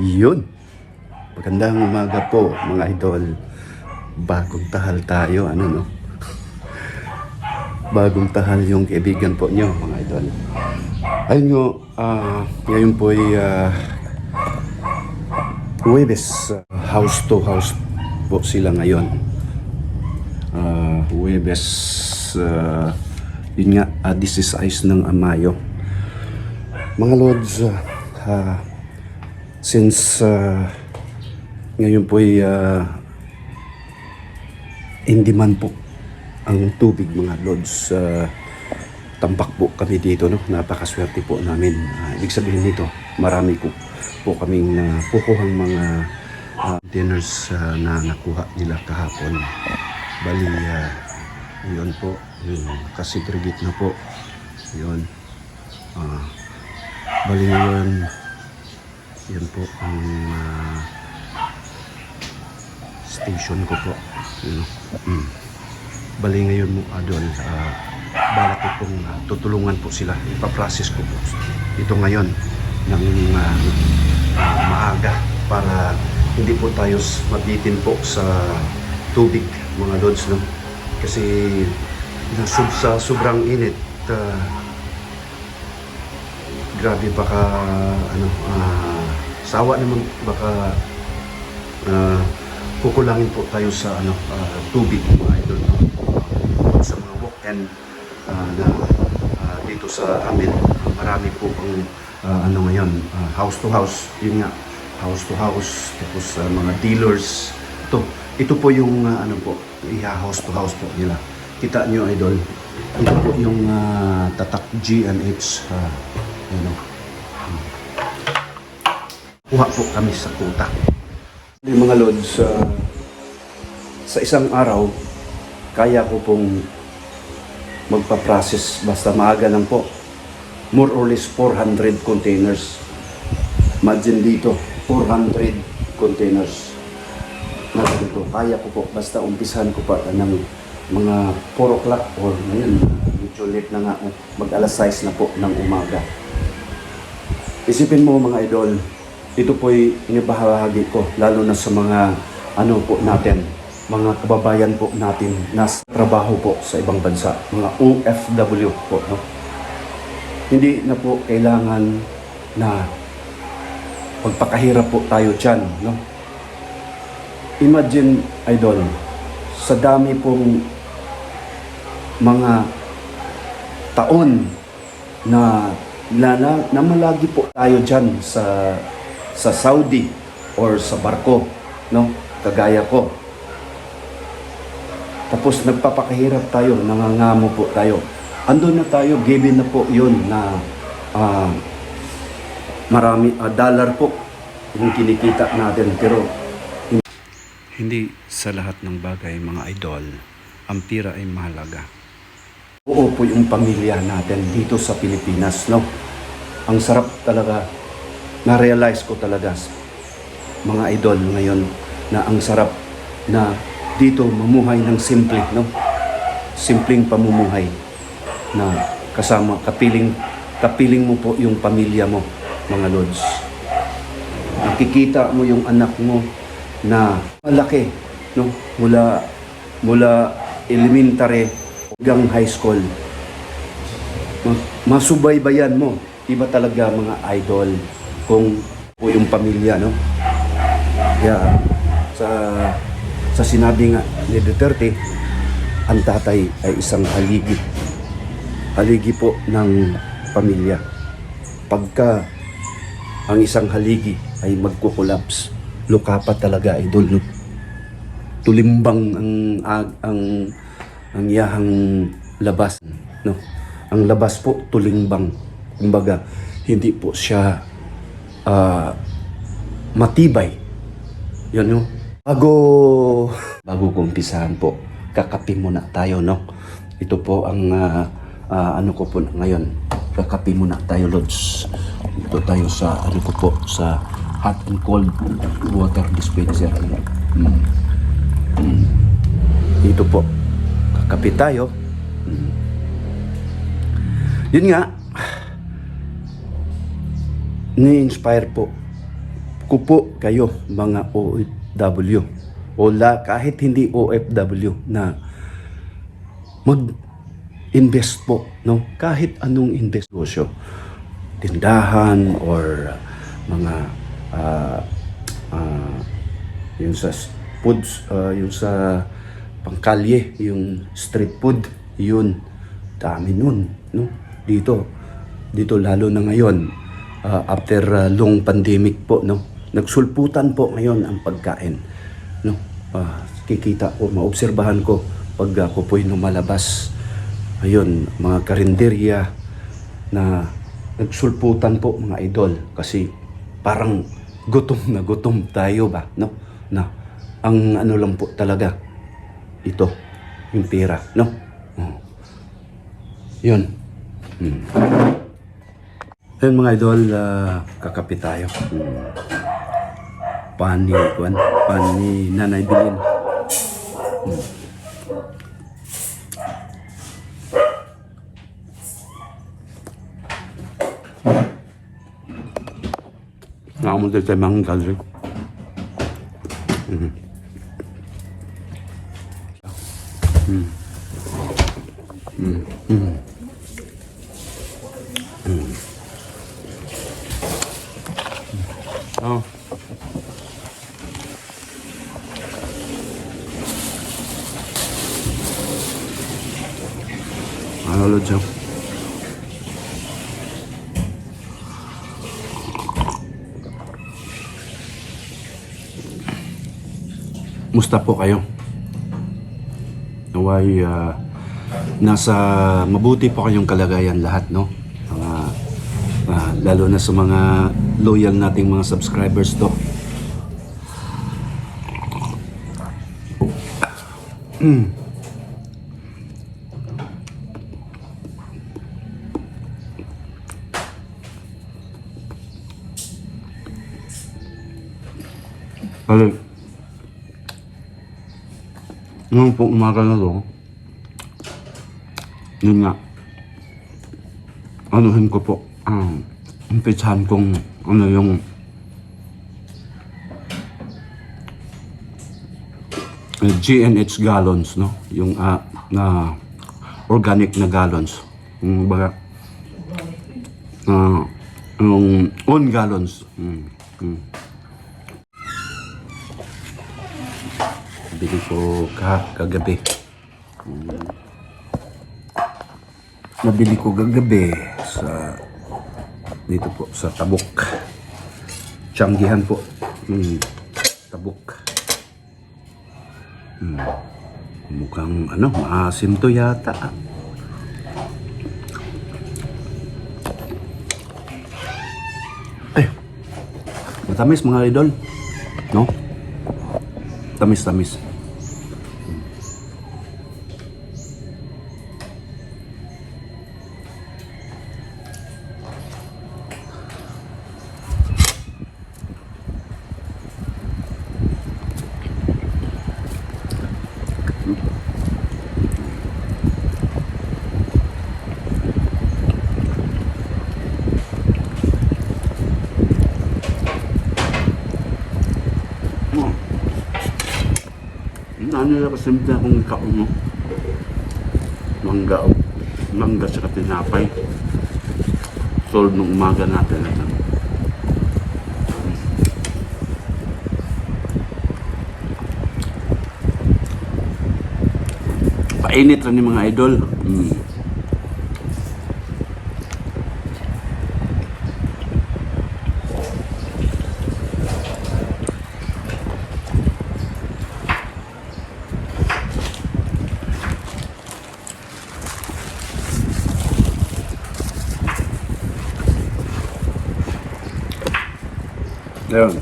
Yun. Magandang umaga po mga idol. Bagong tahal tayo, ano no? Bagong tahal yung kaibigan po nyo mga idol. Ayun nyo, ngayon po ay Huwebes, house to house po sila ngayon. Huwebes, yun nga, 16 ng Mayo. Mga Lods, since ngayon po ay hindi man po ang tubig mga Lods, tampak po kami dito, no? Napakaswerte po namin. Ibig sabihin nito, marami po kaming kukuhang mga dinners na nakuha nila kahapon. Bali, yun po, yun, kasigregit na po. Yun. Bali ngayon, yan po ang station ko po. Bali ngayon mo, Adol, balak ko pong tutulungan po sila. Ipaprocess ko po ito ngayon ng maaga para hindi po tayo mabitin po sa tubig, mga Lods, no? Kasi sa sobrang init, grabe, baka sawa naman, baka kukulangin po tayo sa tubig, mga idol, no? Sa mga walk-in na dito sa amin, marami po pang ngayon, house to house, yun nga, house to house, tapos mga dealers. Ito po yung po, house to house po nila. Kita nyo, idol, ito po yung tatak G&H. Kuha po kami sa kuta. Yung mga Lods, sa isang araw, kaya ko pong magpa-process basta maaga lang po. More or less 400 containers. Imagine dito, 400 containers. Na dito, kaya ko po basta umpisahan ko pa ng mga 4 o'clock or ngayon, medyo late na nga, mag-alas 6 na po ng umaga. Isipin mo mga idol, ito po'y inibahagi ko lalo na sa mga po natin, mga kababayan po natin na trabaho po sa ibang bansa, mga OFW po, no? Hindi na po kailangan na pagpakahirap po tayo dyan, no? Imagine, idol, sa dami pong mga taon na malagi po tayo dyan sa Saudi or sa barko, no? Kagaya ko. Tapos nagpapakahirap tayo, nangangamo po tayo. Andun na tayo, given na po yun na marami dollar po yung kinikita natin. Pero hindi sa lahat ng bagay, mga idol, ang pira ay mahalaga. Oo po yung pamilya natin dito sa Pilipinas, no? Ang sarap talaga, na-realize ko talaga, mga idol, ngayon, na ang sarap na dito mamuhay ng simple, no? Simpleng pamumuhay na kasama, kapiling mo po yung pamilya mo, mga Lods. Nakikita mo yung anak mo na malaki, no? Mula elementary hanggang high school. Masubaybayan mo. Iba talaga, mga idol, kung po yung pamilya, no? Kaya sa sinabi nga ni Duterte, ang tatay ay isang haligi. Haligi po ng pamilya. Pagka ang isang haligi ay magkukulaps, luka pa talaga, idol, no? Tulimbang ang yahang labas, no? Ang labas po tulimbang. Kumbaga, hindi po siya matibay. Yan, no? Bago ko umpisahan po, kakape muna tayo, no? Ito po ang ko po ngayon. Kakape muna tayo, Lods. Ito tayo sa ko po, sa hot and cold water dispenser. Dito po, kakape tayo. Yun nga, ni-inspire po ko po kayo mga OFW o kahit hindi OFW na mag-invest po, no? Kahit anong investosyo, tindahan or mga yung sa foods, yung sa pangkalye, yung street food, yun, dami nun, no? Dito lalo na ngayon, after long pandemic po, no? Nagsulputan po ngayon ang pagkain, no? Kikita ko, maobserbahan ko pag ako po'y lumalabas, ayun, mga karinderya na nagsulputan po, mga idol, kasi parang gutom na gutom tayo ba, no? Na ang ano lang po talaga ito, yung pera, no? Yun. Ayun mga idol, kakape tayo. Pani Nanay Bilin. Nakamunta tayo mga kalri. Oh. Ano lo dyan? Musta po kayo? Naway nasa mabuti po kayong kalagayan lahat, no? Lalo na sa mga loyal nating mga subscribers to. Balik. Ngayon po umaga na to, yun nga, anuhin ko po, umpisahan kong ano yung GNH gallons, no? Yung na organic na gallons. Yung baga, yung own gallons. Bili ko kagabi. Nabili ko kagabi sa dito po sa Tabuk. Tianggihan po. Tabuk. Mukhang ano, maasim to yata. Ay, matamis mga idol. No? Tamis-tamis. Ano na kasimple akong kauno? Mangga sa tinapay. Solve nung umaga natin. Painit rin yung mga idol. Ayun.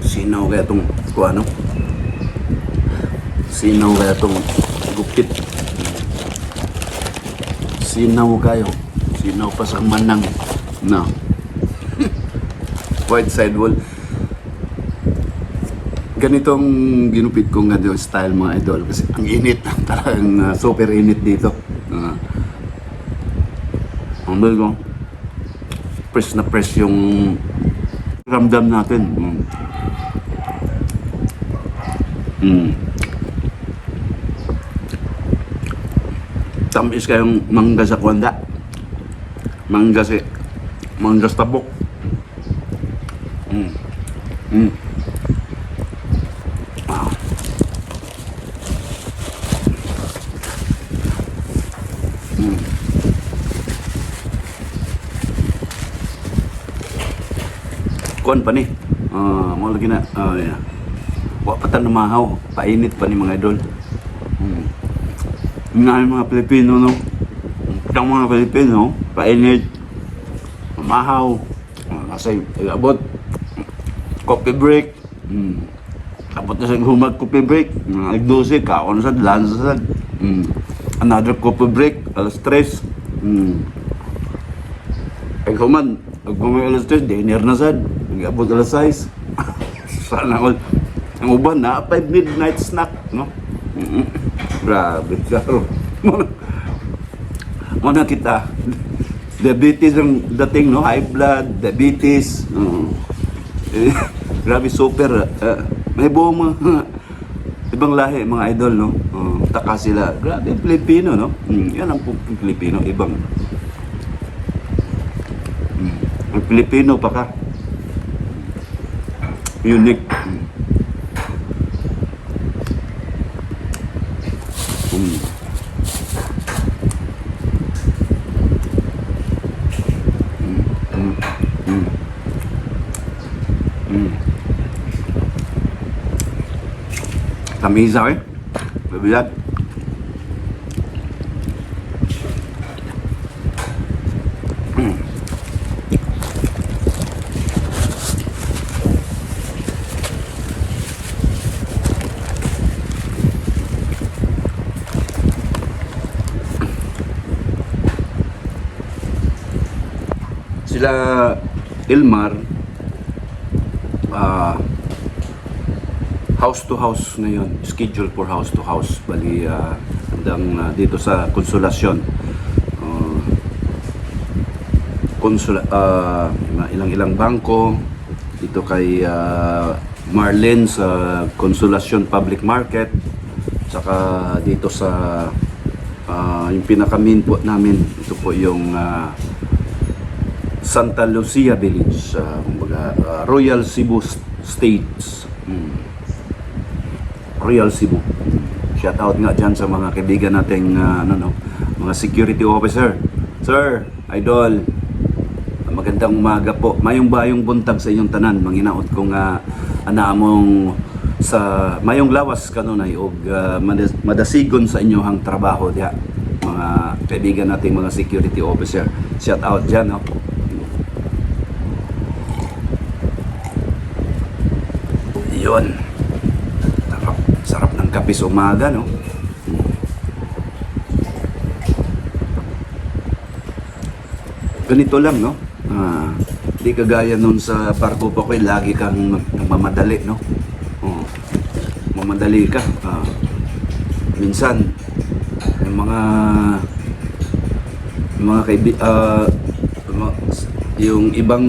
Sinaw kaya itong ano? Sinaw kaya itong gupit. Sinaw kayo. Sinaw pa sa manang. No. White side wall. ganitong ginupit kong ganito style mga idol kasi ang init, talagang super init dito. Ang dahil ko, press na press yung ramdam natin. Tamis kayong mangga sa kwanda. Mangga sa tabok. Ah. Kuan pa ni. Mo lagi na. Yeah. Wa pa tan mahaw, painit pa ni mga idol. Mga mga Pilipino no. Ang mga Pilipino, painit, mahaw. Kasi abot coffee break. Abot na sa humag coffee break. Nag-12 ka, ano sad, lansa sad. Another coffee break, alas 3. Pag human, pag bumay alas 3, dinner na sad. Nag-abot alas 6. Sana all. Ang uban na, 5 midnight snack, no? Grabe, karo. Muna kita. Diabetes ang dating, no? High blood, diabetes. Grabe, super. May buong mga ibang lahi, mga idol, no? Taka sila. Grabe, Pilipino, no? Yan ang Pilipino, ibang. Ang Pilipino pa ka. Unique. Tamisa eh. Babilat. Sila Ilmar house to house ngayon, schedule for house to house, bali hanggang dito sa Konsolasyon, ilang bangko dito kay Marlene sa Konsolasyon Public Market, saka dito sa yung pinaka-main po namin, ito po yung Santa Lucia Village, Royal Cebu States. Royal Cebu. Shout out nga dyan sa mga kaibigan nating mga security officer. Sir, idol, magandang umaga po. Mayong bayong buntag sa inyong tanan. Manginaot kong anaamong sa mayong lawas kanunay og madasigon sa inyong trabaho diha. Mga kaibigan nating mga security officer. Shout out dyan, no? Yun. Sarap ng kape sa umaga, no? Ganito lang, no? Di kagaya nun sa barko pa ko, lagi kang nagmamadali, no? Mamadali ka. Minsan, yung mga yung ibang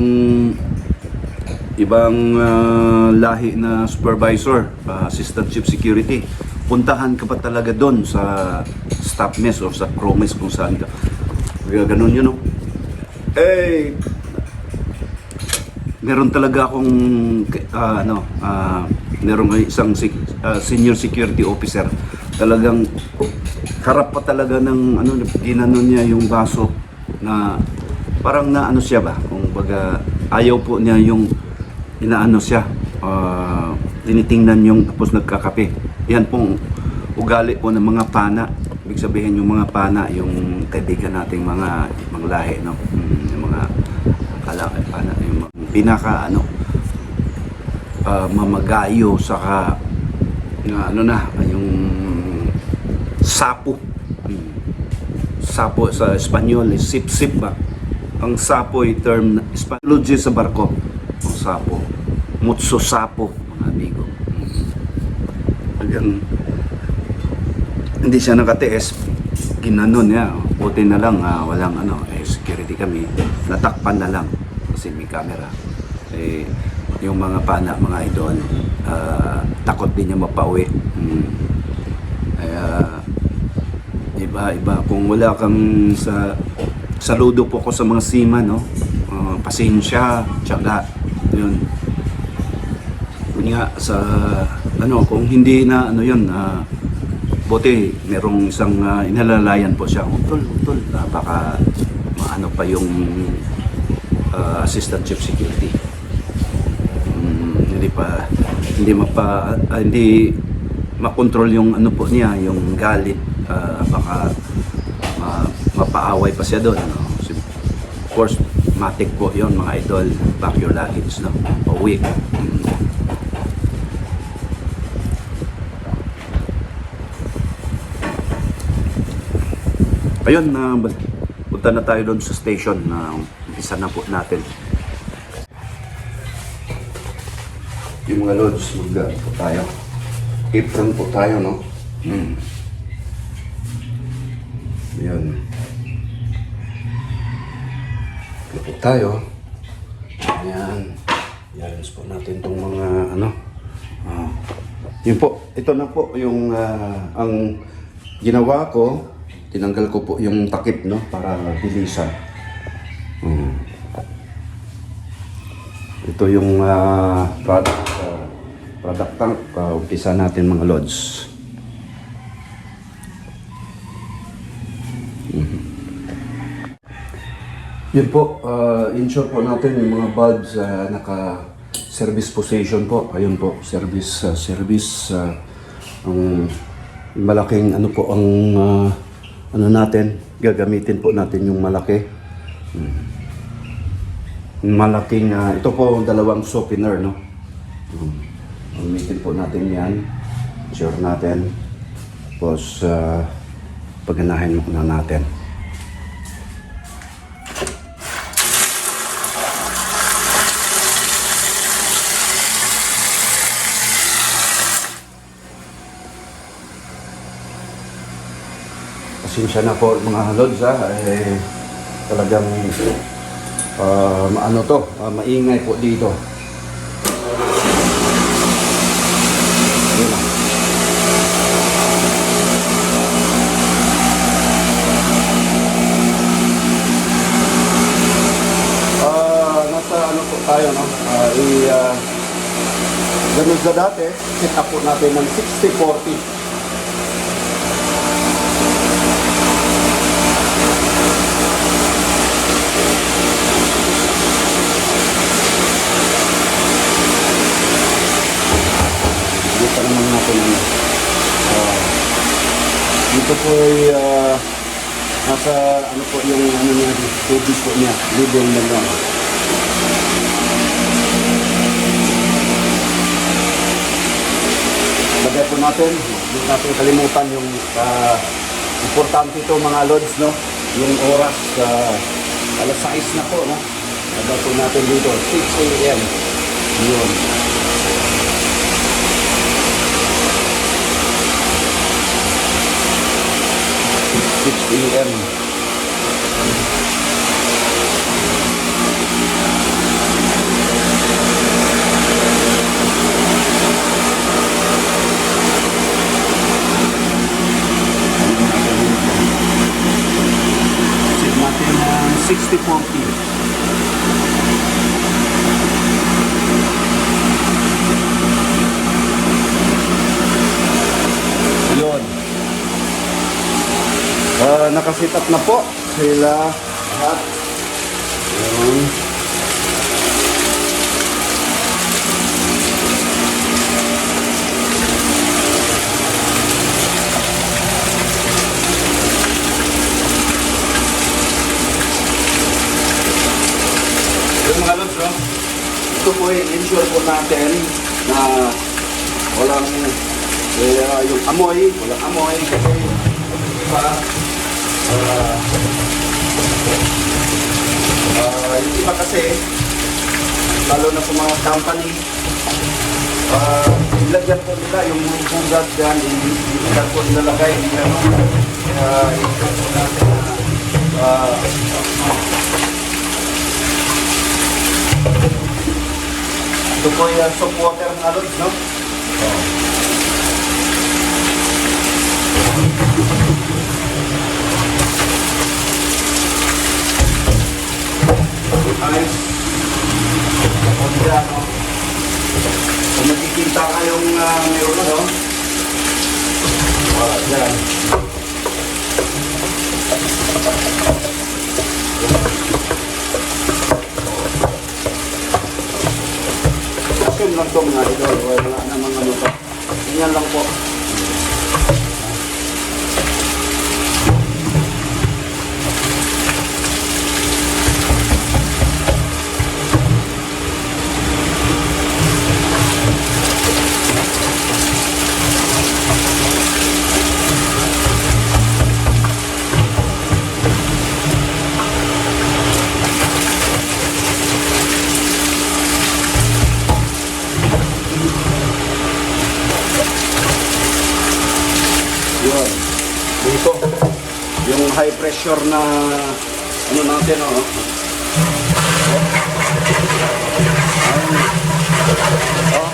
lahi na supervisor, assistant chief security, puntahan ka pa talaga doon sa staff mess or sa crew mess kung saan ka. Ganun yun, no? Meron talaga akong meron isang senior security officer, talagang harap pa talaga ng ginanon niya yung baso na parang siya ba, kung baga ayaw po niya yung siya, tinitingnan yung tapos nagkakape. Yan pong ugali po ng mga pana. Ibig sabihin yung mga pana, yung kaibigan nating mga lahi, no? Yung mga pana, yung pinaka mamagayo, saka yung sapo. Sapo sa Espanyol is sip-sip ba? Ang sapo ay term Spanish sa barko. Ang sapo. Mutso sapo, mga amigo. Hanggang hindi siya nakatiis, ginanon niya. Buti na lang, walang security kami. Natakpan na lang kasi may camera. Yung mga pana, mga idol, takot din niya mapauwi. Kaya, iba. Kung wala kang saludo po ko sa mga seaman, no? Pasensya, tiyaga. Yun. Kung nga, kung hindi na, buti, merong isang inalalayan po siya. Utol, baka maano pa yung assistant chief security. Hindi makontrol yung po niya, yung galit. Baka mapaaway pa siya doon. Of course, matik po yon mga idol. Pack your luggage, no? Pauwi. Ayun, punta na tayo doon sa station na umpisa na po natin. Yung mga lods, po tayo. Apron po tayo, no? Ayun. Po tayo. Ayan. Yalas po natin itong mga yun po, ito na po yung ang ginawa ko. Tinanggal ko po yung takip, no, para bilisan. Ito yung product tank. Umpisa natin mga lods. Yun po, insure po natin yung mga bulbs naka service position po. Ayun po, service ang malaking po ang natin, gagamitin po natin yung malaki. Malaking, ito po dalawang softener, no? Gamitin po natin yan. Sure natin. Tapos, paganahin muna natin. Pasensya na po mga lods, talagang maingay po dito. Nasa po tayo, no? Ganun sa dati, set up po natin ng 60-40. Dito po ay nasa po yung niya, tubig po niya, level na lang. Lagay po natin, hindi natin kalimutan yung importante ito mga lods, no? Yung oras, alas 6 na po, no? Lagay po natin dito, 6 a.m. Yun. 6 a.m. Set natin ng 60-40. Yun. Nakasit up na po sila lahat. Ayan. Yung mga lods, no? Ito po i-ensure po natin na walang yung amoy, walang amoy kasi yung iba kasi lalo na sa mga company Ilagyan po nila yung bugas dyan, ilagyan po nilalagay, ito po natin ito po yung soap water na alod, no? Ayos. Kapag dyan, no? Kung makikita kayong mayroon, no? Wala, dyan. Assume lang ito mga idol. Wala namang ano pa. Ganyan lang po. Yun. Dito. Yung high pressure na ano natin, oh. Oh.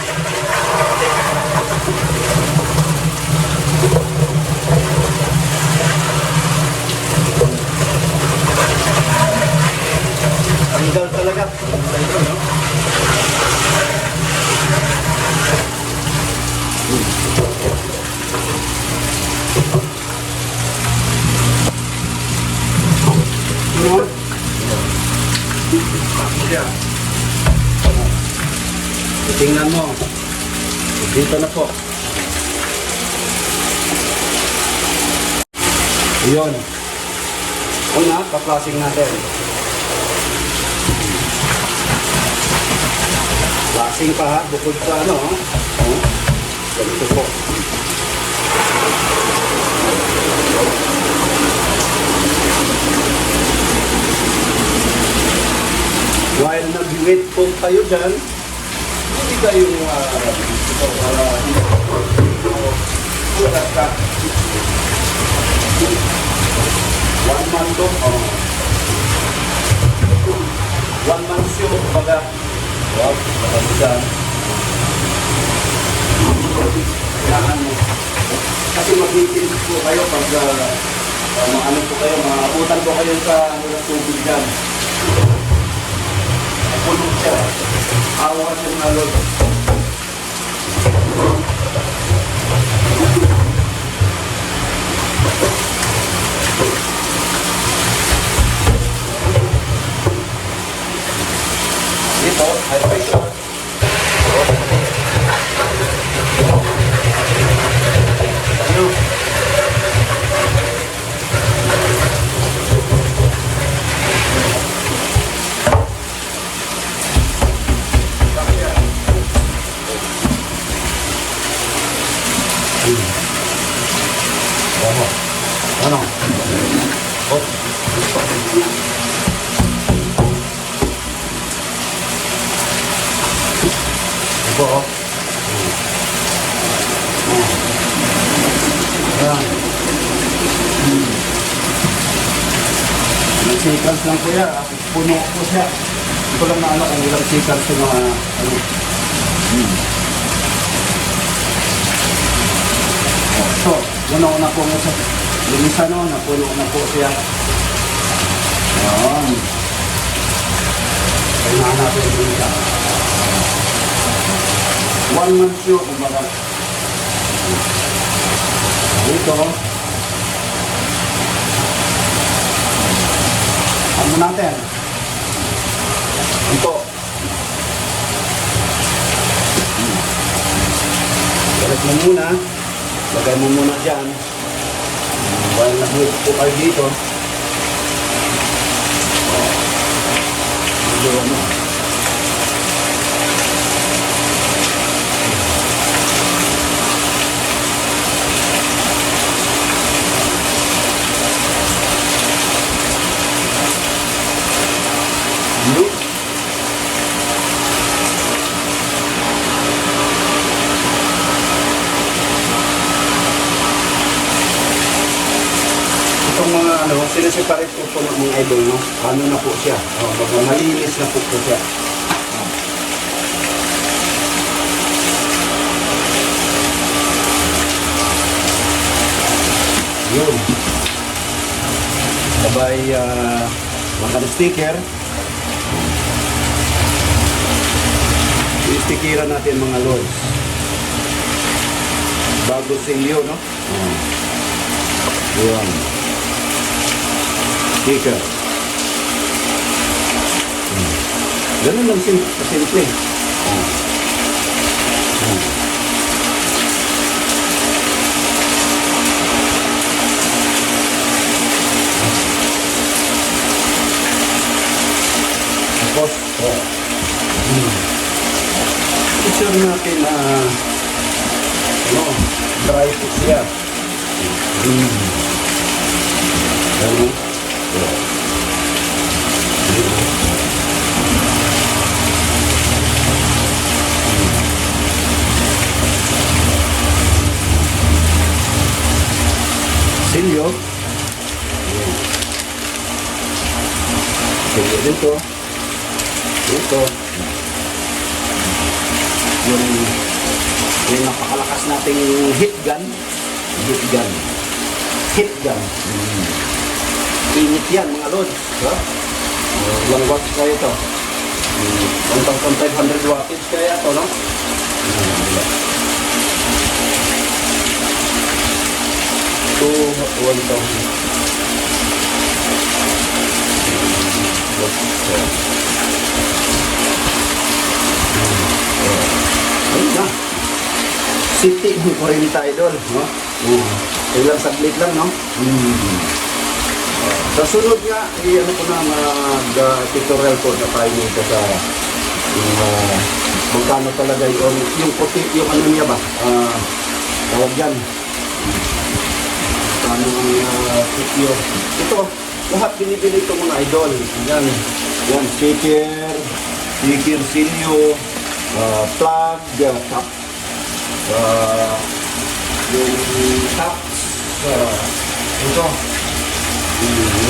Tanggal talaga. Ito, no? Tingnan mo. Dito na po. Ayun. Una, pa-flushing natin. Flushing pa ha, bukod sa ano. Ganito po. While nag-wait po kayo dyan, hindi kayong ito para wala ka. 1 month to. 1 month yung baga. Wow, marami dyan. Kailangan mo. Kasi mag-itin po kayo pag maano po kayo, maabutan po kayo sa tubig dyan. Puno siya. Awas yung nalod. Ito, high pressure. Ano? Ano? Oh. Ito, oh. Ayan. Ilang seconds lang po yan. Puno po siya. Ito lang na ano kung ilang seconds yung mga ano. So, una po nga sa linisan, no? Napuno na po siya. Ayan. Kailangan natin yung linisan. 1 month siya, kumbaga. Dito. Ano natin? Ito. Balik mo muna. Lagay mo muna dyan. While nag-wait po kayo dito. Medyo ano. mga ano, sineseparate ko po ng mga idol, no? Ano na po siya? Malinis na po siya. Yun. Sabay, naka-sticker. I-stickeran natin mga lods. Bago silyo, no? Yun. Sticker. Ganun lang simple. Tapos, i-sure natin na dry po siya. Ganun. Silyo. Silyo dito. Dito. Yung napakalakas nating heat gun. Heat gun. Init yan mga lods. Ilang watts kaya ito? 1,500 wattage kaya ito, no? To 1,000. Ayun na. City ng 40 idol, no? Ilang saglit lang, no? Sa sunod nga, ano ko na mag-tutorial ko na tayo dito sa magkano talaga yung puti, yung ano niya ba? Tawag yan. Magkano ang sityo. Ito, lahat binibili ito mga idol. Yan, sticker, silyo, plug, top, yung tops, ito.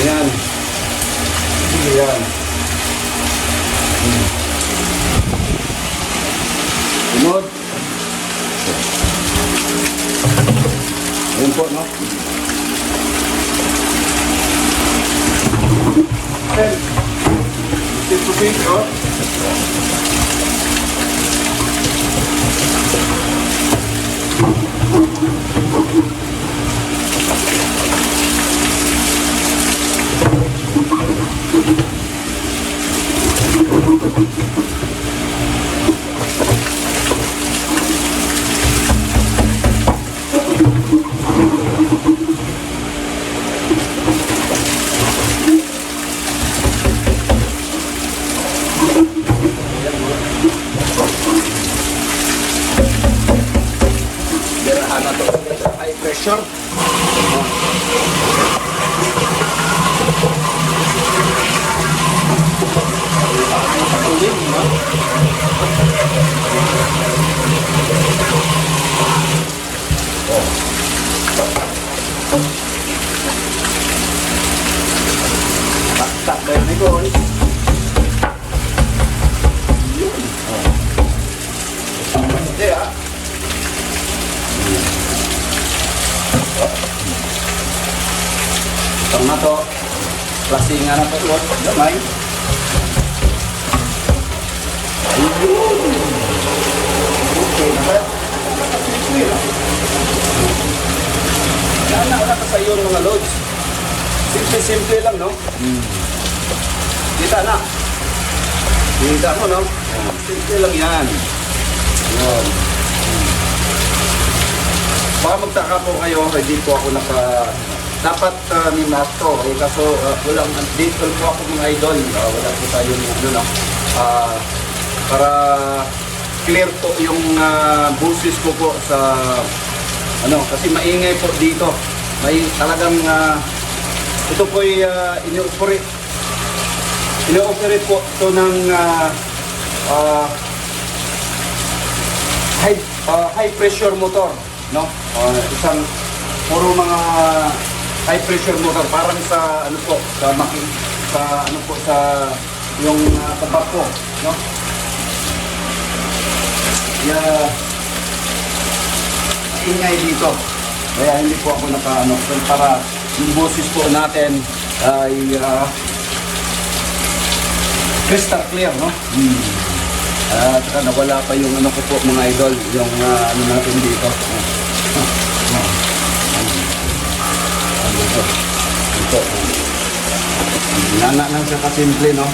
Yan. Sunod. Ayan po, no? Ayan. Tip-tupik, no? Dirahan na ito sa high pressure. Tak ba yun ito? Yun. Hindi ah. Itong na to. Plasingan na to. Gamay. Ayun. Okay na ba? Wala ka sa iyo mga loads. Simple lang, no? Kita na. Kita mo, no? Simple lang yan. Ayan. Baka magtaka po kayo, hindi po ako dapat ni Masto. Kaso walang dito po ako mga idol. Wala po tayo no? Para clear po yung busis ko po sa kasi maingay po dito. May talagang ito po ay ino-operate po ito ng high pressure motor, no? Isang puro mga high pressure motor, parang sa ano po, sa sa ano po, sa yung tabak po, no? Yeah, ingay dito. Kaya hindi po ako nakaano, para yung boses po natin ay crystal clear, no? At saka nawala pa yung ano ko po mga idol, yung ano natin dito. Ito. Nana lang siya kasimple, no?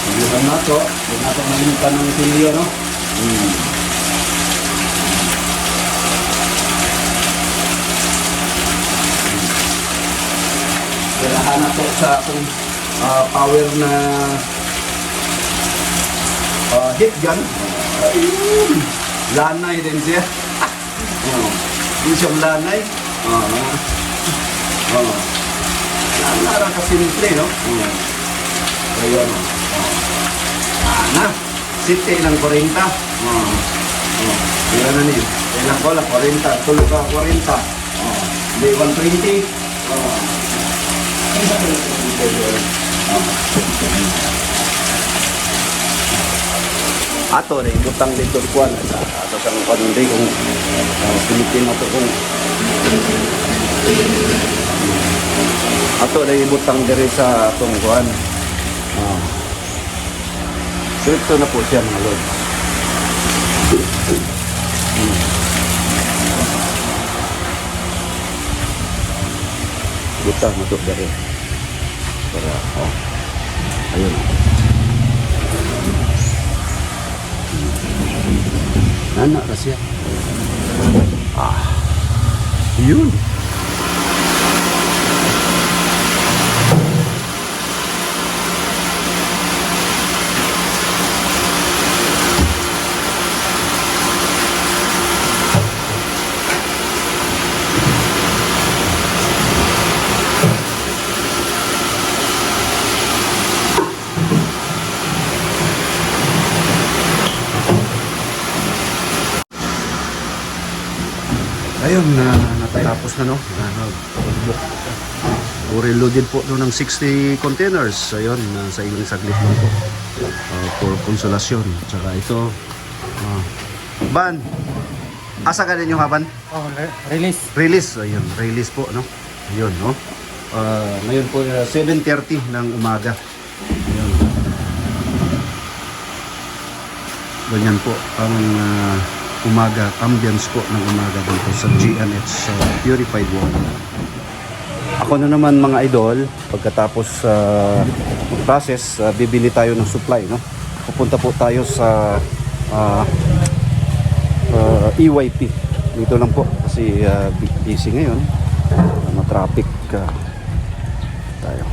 Hindi ba na ito? Hindi na ito nalimutan ng silyo, no? Kailangan na ito sa atong power na heat gun. Ayun! Lanay din siya. Yung siyang lanay. Lanay kasimple, no? Ayun. Na, siti ng 40. Kaya na niyo. Kailan ko lang 40. Tulog ka 40. Hindi 120. Ato na ibutang dito kuan ato sang kanundi kung Pilipino to kung ato na ibutang diri sa atong kuan. Dito na po siya mga lord. Butang masuk dari para ayun. Anak na siya. Yun. Ayun, natatapos na, no? Reloaded po doon ng 60 containers. Ayun, sa ilang saglit lang po. For konsolasyon. Tsaka ito. Ban, asa ka din yung haban? Release. Release, ayun. Release po, no? Ayun, no? Ngayon po, 7:30 ng umaga. Ayun. Ganyan po ang umaga, ambience po ng umaga dito sa GNH Purified Water. Ako na naman mga idol, pagkatapos process, bibili tayo ng supply, no? Pupunta po tayo sa EYP. Dito lang po kasi busy ngayon. Traffic tayo.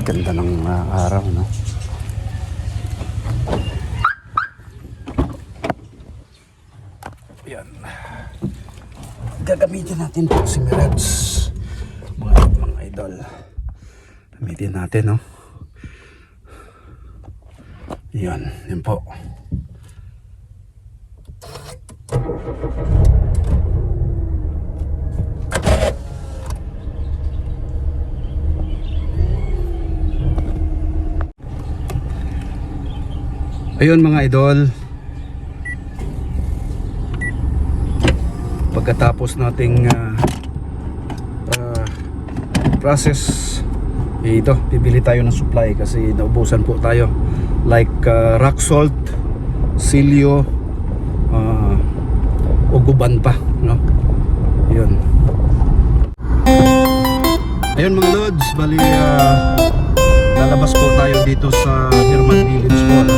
Ganda ng araw, no? Yan. Gagamitin natin po si Mirage. Mga idol. Gamitin natin, no? Yan. Yan po. Ayun mga idol, pagkatapos nating process, ito, bibili tayo ng supply kasi naubusan po tayo like rock salt, silyo, uguban pa, no? Ayun. Ayun mga lods, bali lalabas po tayo dito sa Herman Village po, no?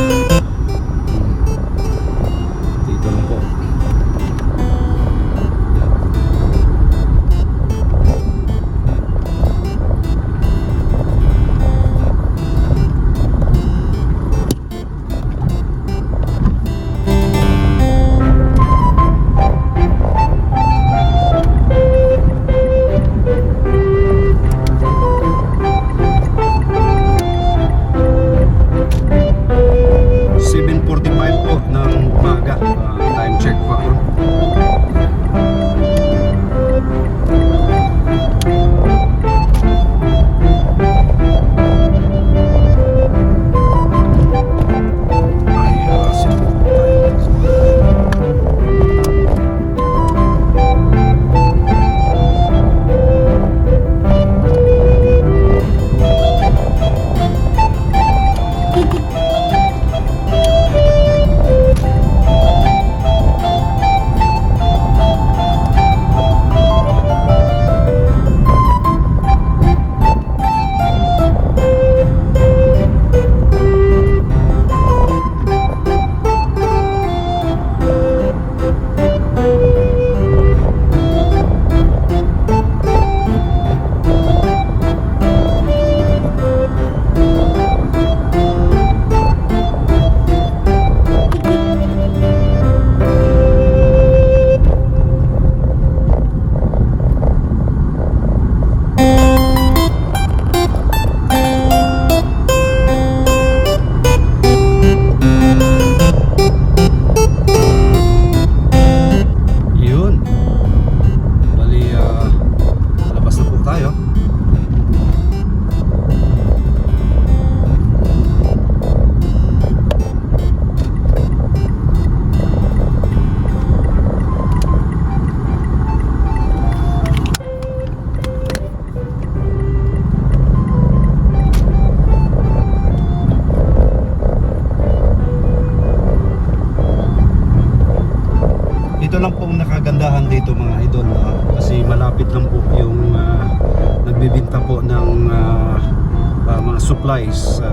supplies.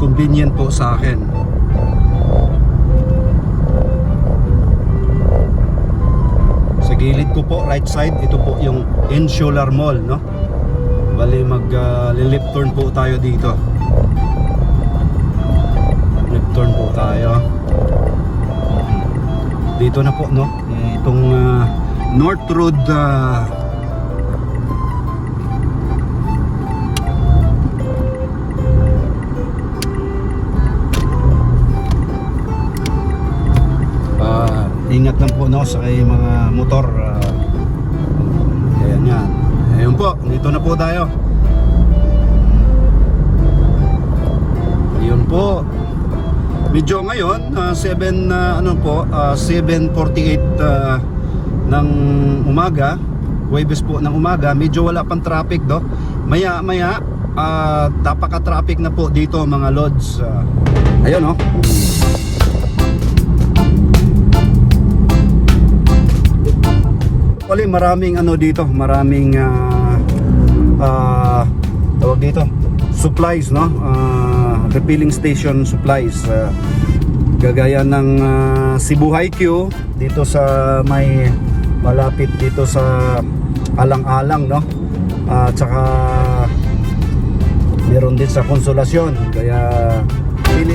Convenient po sa akin. Sa gilid ko po, right side, ito po yung Insular Mall, no? Bali left turn po tayo dito. Left turn po tayo. Dito na po, no? Itong North Road ingat lang po, no, sa kay mga motor. Ayan yan. Ayun po, dito na po tayo. Ayun po. Medyo ngayon 7:48 ng umaga, Huwebes po ng umaga, medyo wala pang traffic do. Maya napaka-traffic na po dito mga lods. Ayun, oh. Actually, maraming dito, maraming tawag dito, supplies, no? Refilling station supplies, gagaya ng Cebu Haikyuu dito sa may malapit dito sa Alang-alang, no? Tsaka meron din sa Konsolasyon, kaya pili.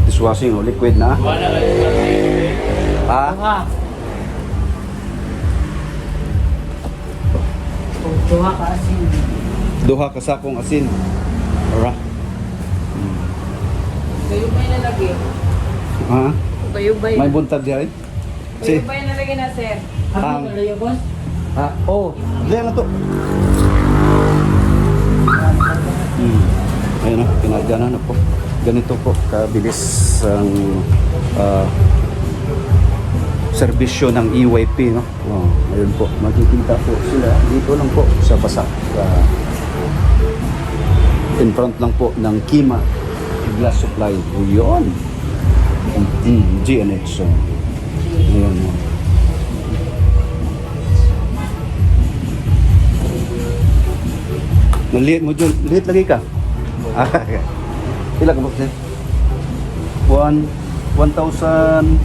Dishwashing, liquid na. Duha. Duha ka asin. Duha ka sakong asin. Alright. Kayo ba yung nalagay? Ha? Kayo ba May buntag diyan. Kayo ba yung nalagay na, sir? Ano nalagay, boss? Diyan na to. Ayun na, pinagana na po. Ganito po kabilis ang serbisyo ng EYP, no? Ayun po, makikita po sila dito lang po sa Basak, in front lang po ng Kima Glass Supply. Yun, GNH. So ayun, no? Maliit mo dyan, liit lagi ka. Ilan ka ba? 1,000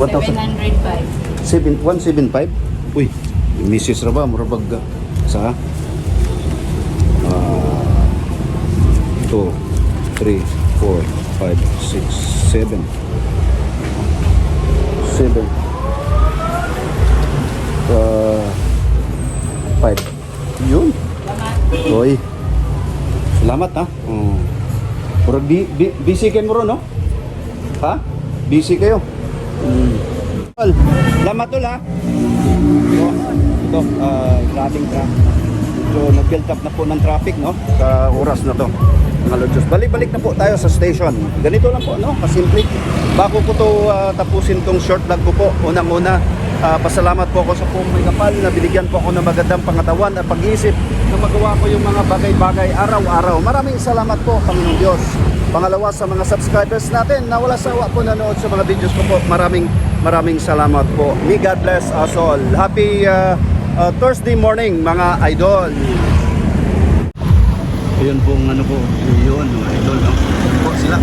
1,705. Uy, misis ra ba? Murabag sa 2, 3, 4, 5, 6, 7 5. Yun. Oy. Salamat, ha. Purag busy kayo mo ron, no? Ha? Busy kayo. Salamat tol, ha. Ito, grabing traffic. So, nag-build up na po ng traffic, no? Sa oras na to. Mga lods. Balik-balik na po tayo sa station. Ganito lang po, no? Kasimple. Bago ko to tapusin tong short vlog ko po, unang-una, pasalamat po ako sa pong may kapal na binigyan po ako ng magandang pangatawan at pag-iisip na magawa ko yung mga bagay-bagay araw-araw. Maraming salamat po, Panginoong Diyos. Pangalawa, sa mga subscribers natin na wala sawa po nanood sa mga videos ko po. Maraming salamat po. May God bless us all. Happy Thursday morning mga idol. Ayun pong ano po, yun mga idol, no? Yun po sila.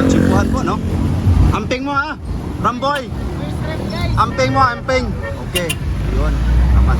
Chimpuhan po, no? Amping mo ha, Ramboy. Amping mo, amping. Okay, yun. Naman.